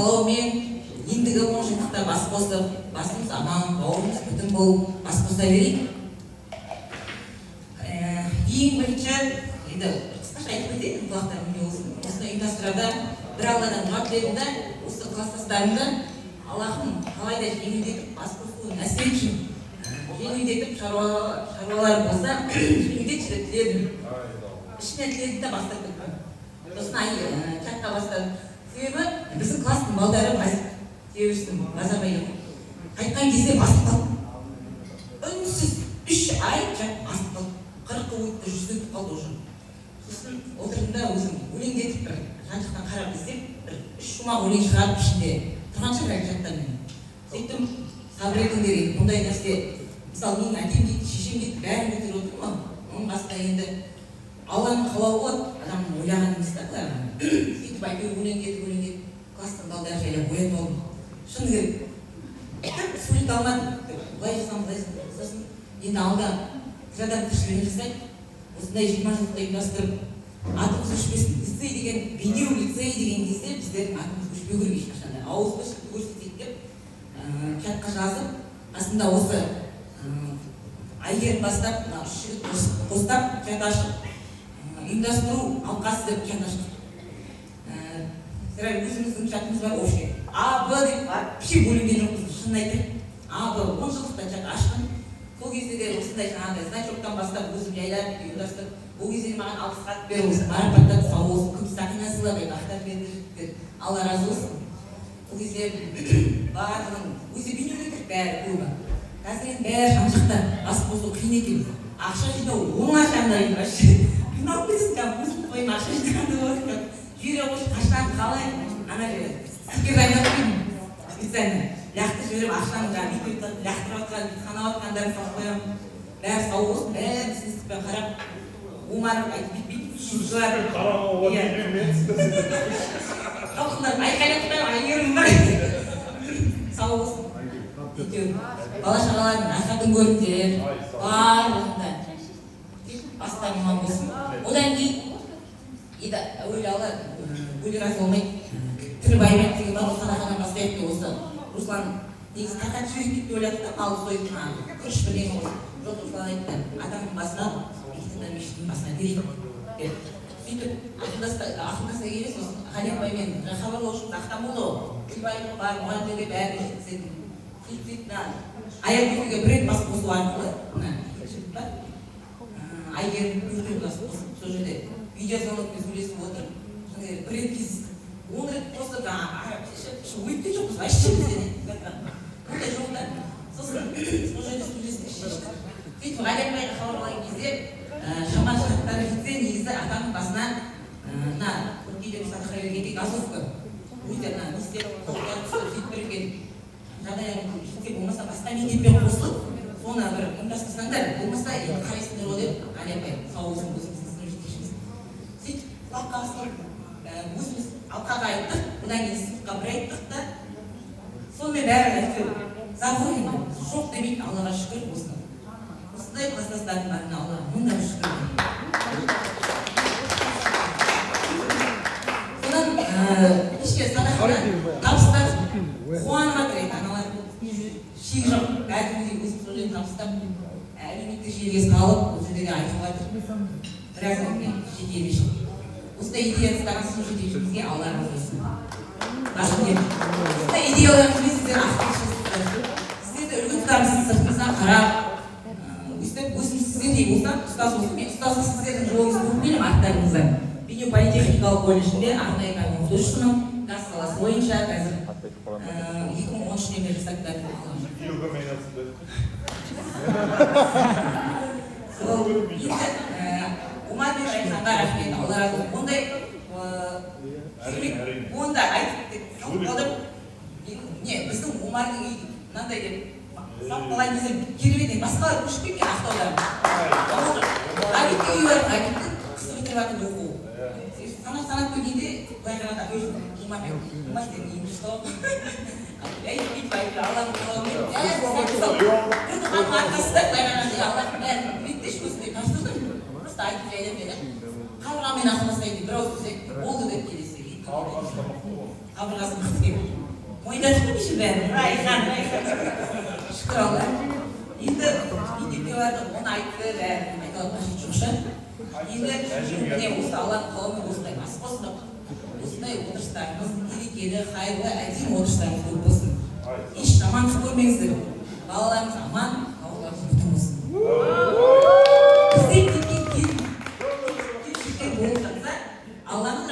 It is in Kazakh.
қалауымен ендігі онжылдықта бас қосып, басымыз аман, бауырымыз бүтін болып бас қоса берейік. Ең бірінші, енді қысқаша айтып кетейін, құлақтарым осыны ұйымдастырарда бір Алладан дұға тіледім да, осы кластастарымды Аллахым қалайда жеңілдетіп бас қосуын нәсіп етсін. Жеңілдетіп шаруалар болса, жеңілдетші деп тіледім. Ішінен тіледім де бастырдым. Сосын чатқа бастадым. Себебі біздің класстың балдары террористің базарбайын қайтқан кезде басып қалды. Үнсіз 3 ай чат басып қалды. 40-қа өтті, 100 өтіп қалды уже. Сосын отырдым да өзім өлеңдетіп бір жан-жақтан қарап іздеп, бір 3 шумақ өлең шығарып ішінде тұрған шығар жаттармен. Сөйттім, сабыр етіңдер еді. Мұндай нәрсе, мысалы менің әкем дейді, шешем дейді, бәрін көтеріп отырмын ма? Оның басында енді Алланың қалауы болады, адамның ойлаған емес та бұларға. Сөйтіп әйтеуір өлеңдетіп, класстың балдары жайлап оятып алдым. Шыны керек, сурет алмадым. Былай жасам, былай жасам. Сосын енді алда тірі тіршілігін жасайды. Осындай 20 жылдықта ұйымдастырып, атымыз өшпесін. Лицей деген, бейнеу лицей деген кезде біздердің атымыз өшпеу керек ешқашанда. Ауызға шығып көрсетейік деп, чатқа жазып, қасында осы Айгерін бастап, 3 жігіт қостап, чат ашып, ұйымдастыру алқасы деп чат аштық. Сірә өзіміздің чатымыз бар, общий. А, Б деп бар, піші бөлінген жоқпыз, шынын айтайын. А, Б, 10 жылдықта чат аштым. Сол кезде де осындай жаңағыдай значоктан бастап өзім жайлап ұйымдастырып, ол кезде маған алғыс хат беріп, марапаттап сау болсын, күміс сақина сыйлап, ақтар берді, Алла разы болсын. Ол кезде барлығын өзі бейнелетіп бәрі көбі. Қазір енді бәрі жан-жақта бас қосу қиын екен. Ақша жинау оңай жағдай башы. Қиналып кетесің, өзім қойым ақша жинағанды болады. Жүйре қош қаштан қалай ана жері. Сізге дайындап қойым. Специально лақты жіберіп ақшаны жаңа мектепті лақтырып атқан, қанап атқандарын салып қоямын. Бәрі сау болсын, бәрі түсіністікпен қарап, омарып айтып бітпейді, жылап. Қарауға өткен мен сіздер. Қалқындар, айқайлап қойам, айырым бар. Сау болсын. Бала-шағалардың ақатын көріңдер, барлығында бастан иман болсын. Одан кейін, ойлалы, өлі разы болмайды. Тірі баймен деген бар, осы қанағынан бастайды осы. Руслан негізі тақат жүрек кетті ойлады да, малы сойып күріш бірдеңе болсын. Жоқ, Руслан айтты, адамның басына, мектептің мешіттің басына берейік. Сөйтіп, ақындаса келе сосын Халек баймен хабарласып ақтан болды ғой. Күлбайым бар, мұғалімдерге бәрі жеткізетін. Сөйтіп, аяқ-көкеге бір рет бас қосу арқылы, Айгерін көрден бас қосып, сол жерде видеозвонокпен сөйлесіп отырып, бір рет кездестік. 10 рет қосып, өйткен жоқпыз, вообще бізден. Бұндай жоқ та. Сосын, сол жерде сөйлесіп шештік. Сөйтіп, Халек байға хабарлаған кезде, шаман шарттары жетсе, негізі атаның басынан кейде мысалы қырайбергенде газовка өте не істеп, сөйтіп бірген жағдайын жетсе болмаса басқа мектеппен қосылып, соны бір ұйымдастырсаңдар, болмаса енді қарайсыңдар ғой деп, Әлия сау болсын өзіміздің сынып жетекшіміз. Сөйтіп, құлаққа асылып, өзіміз алқаға айттық, бұдан кейін сыныпқа бір айттық та, сонымен бәрі әйтеуір забойын жоқ демейді, Аллаға шүкір болсын. Осындай кластастардың барына Алла мыңдап шүкір. Кешке садақаны табыстар қуанып жатыр еді, аналар шек жоқ, бәрімізге өзім сол жерін табыстап, әлеуметтік желіге салып, ол жерде де айтып жатыр. Біраз мен жеке емешім. Осындай идея ұстаған сынып жетекшімізге Алла разы болсын. Рахмет. Осындай идеяларыңызбен сіздер ақтық сіздерді үлгі тұтамыз, сыртыңыздан қарап, өстіп өзім сіздердей болсам, ұстаз болсын, мен ұстазы сіздердің жолыңызды болып келем арттарыңыздан. Бейнеполитехникалық колледжінде арнайы пән оқытушысымын. Газ саласы бойынша қазір 2013-нен бері жасақтадым. Омар мен Райханға рахмет, Алла разы болсын. Ондай керемет, онда айтып қалдым. Біздің Омардың үйі мынандай деп сап қалайын десем, керемет, басқалар көшіп кеткен Ақтауда. Әкетті үй бар, әкетті қысы бітіріп атып оқу. Санап көргенде, былай қарағанда өзім Омар сен үйімді ұстау. Бүйтіп айтып, Алланың қалауымен, бір тұқаның арқасында былай қарағанда Алланың бәрін беттеш көзінде тапсырдым. Просто айтып жайлап қабырғамен ақылдасайын деп бір ауыз сөз айтып, болды деп келесі. Қабырғасы мықты деп. мойындатып қой дейсің бәрін. Райхан. Шүкір Алла. Енді мектепке бардық, оны айтты, бәрін айталық қажет жоқ шығар. Енді міне осы Алланың қалауымен осындай ас қосылып, осындай отырыстарымыз берекелі, қайырлы, әдемі отырыстарымыз көп болсын. Еш жамандық көрмеңіздер. Балаларымыз аман, ауылдарымыз бүтін болсын. Бізде кеткен келіншектер болып жатса, Алланың